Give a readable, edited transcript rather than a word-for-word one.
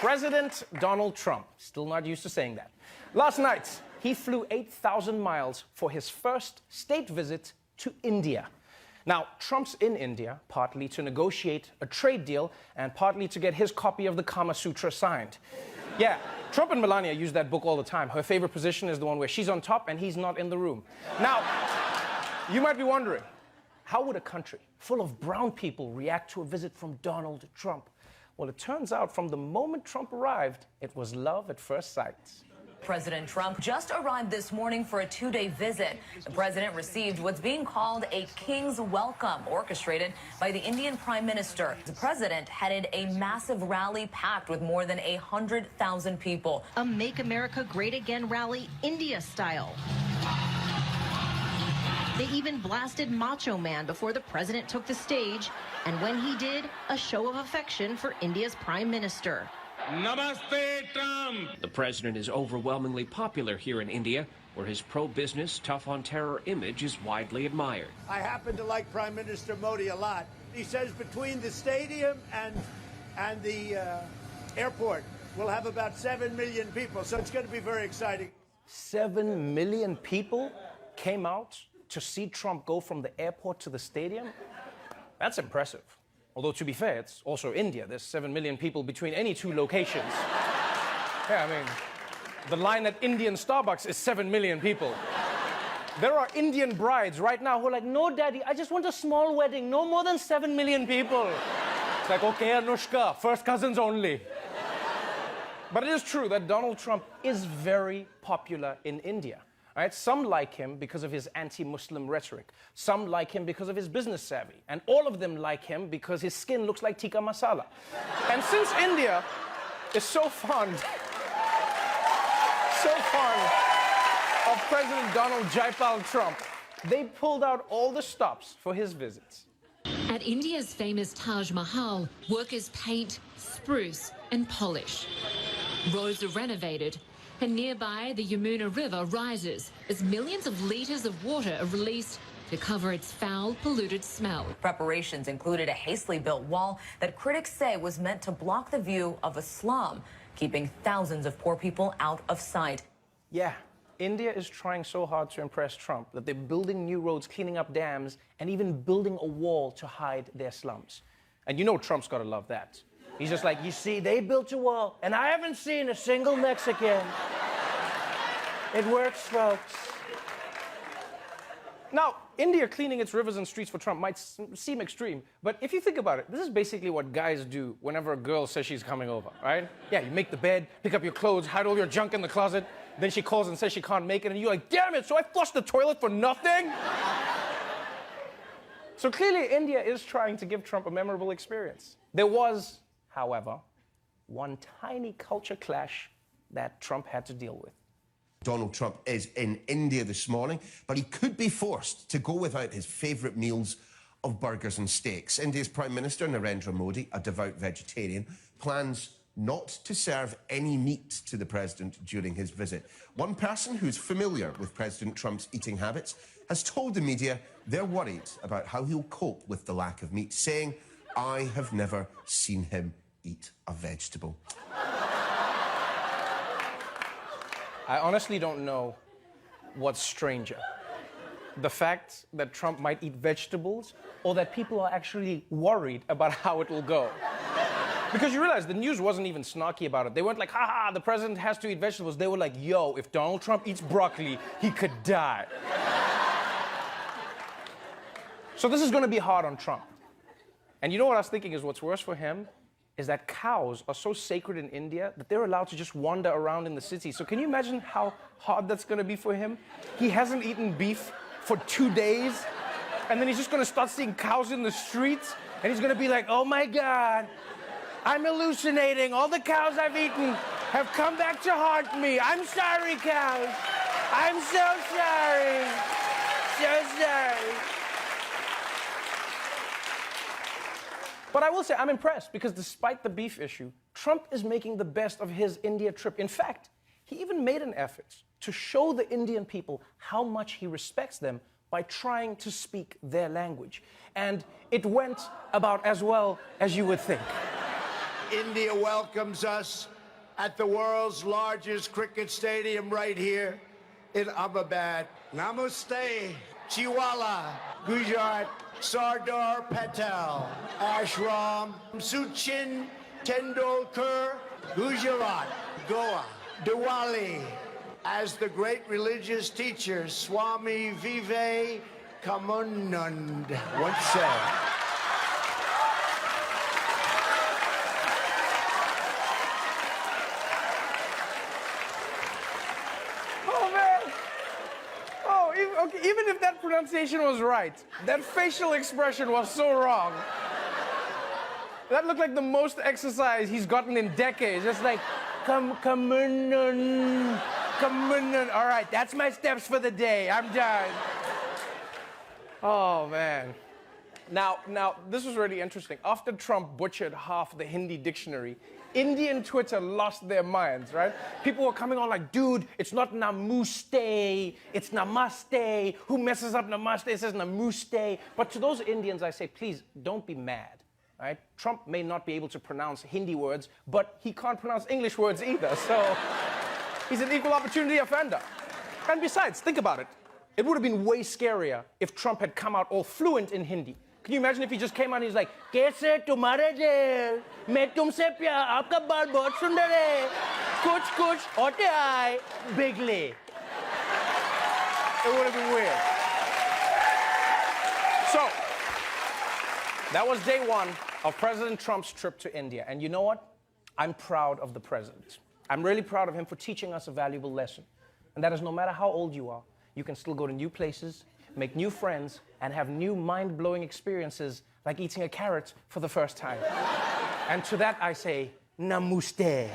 President Donald Trump, still not used to saying that. Last night, he flew 8,000 miles for his first state visit to India. Now, Trump's in India partly to negotiate a trade deal and partly to get his copy of the Kama Sutra signed. Yeah, Trump and Melania use that book all the time. Her favorite position is the one where she's on top and he's not in the room. Now, you might be wondering, how would a country full of brown people react to a visit from Donald Trump? Well, it turns out from the moment Trump arrived, it was love at first sight. President Trump just arrived this morning for a two-day visit. The president received what's being called a king's welcome, orchestrated by the Indian Prime Minister. The president headed a massive rally packed with more than 100,000 people. A Make America Great Again rally, India style. They even blasted Macho Man before the president took the stage. And when he did, a show of affection for India's Prime Minister. Namaste, Trump! The president is overwhelmingly popular here in India, where his pro-business, tough-on-terror image is widely admired. I happen to like Prime Minister Modi a lot. He says between the stadium and the airport, we'll have about 7 million people, so it's going to be very exciting. 7 million people came out to see Trump go from the airport to the stadium? That's impressive. Although, to be fair, it's also India. There's 7 million people between any two locations. Yeah, I mean, the line at Indian Starbucks is 7 million people. There are Indian brides right now who are like, no, daddy, I just want a small wedding, no more than 7 million people. It's like, okay, Anushka, first cousins only. But it is true that Donald Trump is very popular in India. Right? Some like him because of his anti-Muslim rhetoric. Some like him because of his business savvy. And all of them like him because his skin looks like tikka masala. And since India is so fond of President Donald Jaipal Trump, they pulled out all the stops for his visits. At India's famous Taj Mahal, workers paint, spruce and polish. Roads are renovated. And nearby, the Yamuna River rises as millions of litres of water are released to cover its foul, polluted smell. Preparations included a hastily built wall that critics say was meant to block the view of a slum, keeping thousands of poor people out of sight. Yeah, India is trying so hard to impress Trump that they're building new roads, cleaning up dams, and even building a wall to hide their slums. And you know Trump's got to love that. He's just like, you see, they built a wall, and I haven't seen a single Mexican. It works, folks. Now, India cleaning its rivers and streets for Trump might seem extreme, but if you think about it, this is basically what guys do whenever a girl says she's coming over, right? Yeah, you make the bed, pick up your clothes, hide all your junk in the closet, then she calls and says she can't make it, and you're like, damn it, so I flushed the toilet for nothing? So clearly, India is trying to give Trump a memorable experience. There was, however, one tiny culture clash that Trump had to deal with. Donald Trump is in India this morning, but he could be forced to go without his favourite meals of burgers and steaks. India's Prime Minister, Narendra Modi, a devout vegetarian, plans not to serve any meat to the president during his visit. One person who's familiar with President Trump's eating habits has told the media they're worried about how he'll cope with the lack of meat, saying, "I have never seen him eat a vegetable." I honestly don't know what's stranger. The fact that Trump might eat vegetables, or that people are actually worried about how it will go. Because you realize the news wasn't even snarky about it. They weren't like, haha, the president has to eat vegetables. They were like, yo, if Donald Trump eats broccoli, he could die. So this is going to be hard on Trump. And you know what I was thinking is what's worse for him is that cows are so sacred in India that they're allowed to just wander around in the city. So can you imagine how hard that's going to be for him? He hasn't eaten beef for 2 days, and then he's just going to start seeing cows in the streets, and he's going to be like, oh my God, I'm hallucinating. All the cows I've eaten have come back to haunt me. I'm sorry, cows. I'm so sorry. So sorry. But I will say I'm impressed because despite the beef issue, Trump is making the best of his India trip. In fact, he even made an effort to show the Indian people how much he respects them by trying to speak their language. And it went about as well as you would think. India welcomes us at the world's largest cricket stadium right here in Ahmedabad. Namaste, Chiwala, Gujarat, Sardar Patel, Ashram, Sachin Tendulkar, Gujarat, Goa, Diwali, as the great religious teacher Swami Vivekanand once said. Oh, man. Oh, even if that pronunciation was right, that facial expression was so wrong. That looked like the most exercise he's gotten in decades. Just like, come on. All right, that's my steps for the day. I'm done. Oh, man. Now, this was really interesting. After Trump butchered half the Hindi dictionary, Indian Twitter lost their minds, right? People were coming on like, dude, it's not namaste, it's namaste. Who messes up namaste? It says namaste. But to those Indians, I say, please, don't be mad, right? Trump may not be able to pronounce Hindi words, but he can't pronounce English words either, so he's an equal opportunity offender. And besides, think about it. It would have been way scarier if Trump had come out all fluent in Hindi. Can you imagine if he just came out and he's like, "Kaise tumhare jail? Main tumse pyar, aapka baal bahut sundar hai. Kuch hote aaye, bigly." It would have been weird. So, that was day one of President Trump's trip to India. And you know what? I'm proud of the president. I'm really proud of him for teaching us a valuable lesson. And that is no matter how old you are, you can still go to new places, make new friends, and have new mind-blowing experiences like eating a carrot for the first time. And to that I say, namaste.